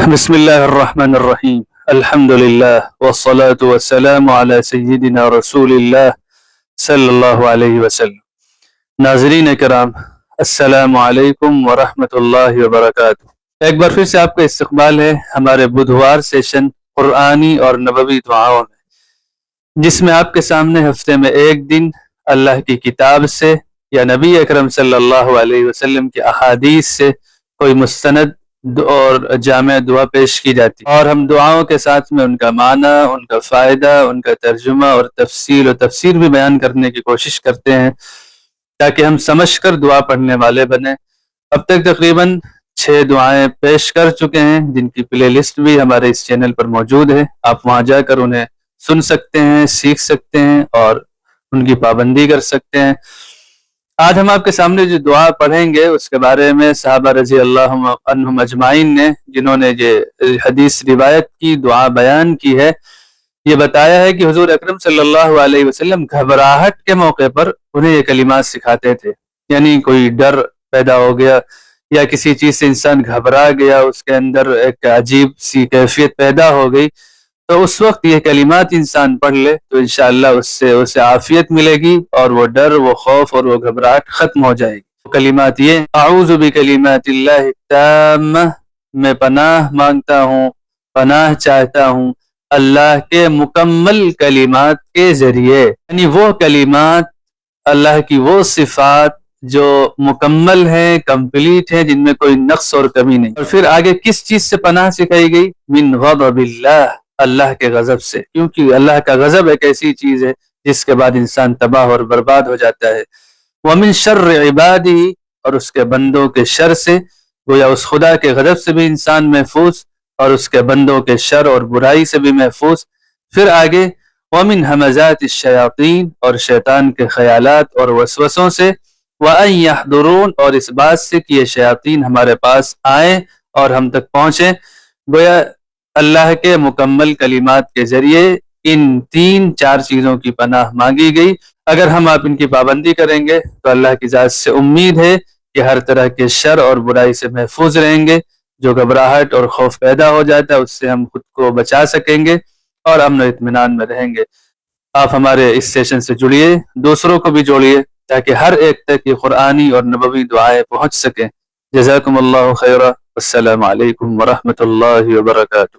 بسم اللہ الرحمن الرحیم الحمد للہ والصلاة والسلام علی سیدنا رسول اللہ صلی اللہ علیہ وسلم۔ ناظرین کرام، السلام علیکم ورحمۃ اللہ وبرکاتہ۔ ایک بار پھر سے آپ کا استقبال ہے ہمارے بدھوار سیشن قرآنی اور نبوی دعاؤں میں، جس میں آپ کے سامنے ہفتے میں ایک دن اللہ کی کتاب سے یا نبی اکرم صلی اللہ علیہ وسلم کی احادیث سے کوئی مستند اور جامع دعا پیش کی جاتی، اور ہم دعاؤں کے ساتھ میں ان کا معنی، ان کا فائدہ، ان کا ترجمہ اور تفسیر بھی بیان کرنے کی کوشش کرتے ہیں تاکہ ہم سمجھ کر دعا پڑھنے والے بنیں۔ اب تک تقریباً 6 دعائیں پیش کر چکے ہیں، جن کی پلے لسٹ بھی ہمارے اس چینل پر موجود ہے۔ آپ وہاں جا کر انہیں سن سکتے ہیں، سیکھ سکتے ہیں اور ان کی پابندی کر سکتے ہیں۔ آج ہم آپ کے سامنے جو دعا پڑھیں گے اس کے بارے میں صحابہ رضی اللہ عنہم اجمعین نے، جنہوں نے یہ حدیث روایت کی، دعا بیان کی ہے، یہ بتایا ہے کہ حضور اکرم صلی اللہ علیہ وسلم گھبراہٹ کے موقع پر انہیں یہ کلمات سکھاتے تھے۔ یعنی کوئی ڈر پیدا ہو گیا یا کسی چیز سے انسان گھبرا گیا، اس کے اندر ایک عجیب سی کیفیت پیدا ہو گئی، تو اس وقت یہ کلمات انسان پڑھ لے تو انشاءاللہ اسے عافیت ملے گی اور وہ ڈر، وہ خوف اور وہ گھبراہٹ ختم ہو جائے گی۔ کلمات یہ: اعوذ بکلمات اللہ التامہ، میں پناہ مانگتا ہوں، پناہ چاہتا ہوں اللہ کے مکمل کلمات کے ذریعے، یعنی وہ کلمات، اللہ کی وہ صفات جو مکمل ہیں، کمپلیٹ ہیں، جن میں کوئی نقص اور کمی نہیں۔ اور پھر آگے کس چیز سے پناہ سکھائی گئی؟ من غضب اللہ، اللہ کے غضب سے، کیونکہ اللہ کا غضب ایک ایسی چیز ہے جس کے بعد انسان تباہ اور برباد ہو جاتا ہے۔ ومن شر عبادہ، اور اس کے بندوں کے شر سے، گویا اس خدا کے غضب سے بھی انسان محفوظ اور اس کے بندوں کے شر اور برائی سے بھی محفوظ۔ پھر آگے ومن ہمزات الشیاطین، اور شیطان کے خیالات اور وسوسوں سے، وان یحضرون، اور اس بات سے کہ یہ شیاطین ہمارے پاس آئیں اور ہم تک پہنچیں۔ گویا اللہ کے مکمل کلمات کے ذریعے ان 3-4 چیزوں کی پناہ مانگی گئی۔ اگر ہم آپ ان کی پابندی کریں گے تو اللہ کی ذات سے امید ہے کہ ہر طرح کے شر اور برائی سے محفوظ رہیں گے۔ جو گھبراہٹ اور خوف پیدا ہو جاتا ہے اس سے ہم خود کو بچا سکیں گے اور امن و اطمینان میں رہیں گے۔ آپ ہمارے اس سیشن سے جڑیے، دوسروں کو بھی جوڑیے تاکہ ہر ایک تک یہ قرآنی اور نبوی دعائیں پہنچ سکیں۔ جزاکم اللہ خیرہ، السلام علیکم ورحمۃ اللہ وبرکاتہ۔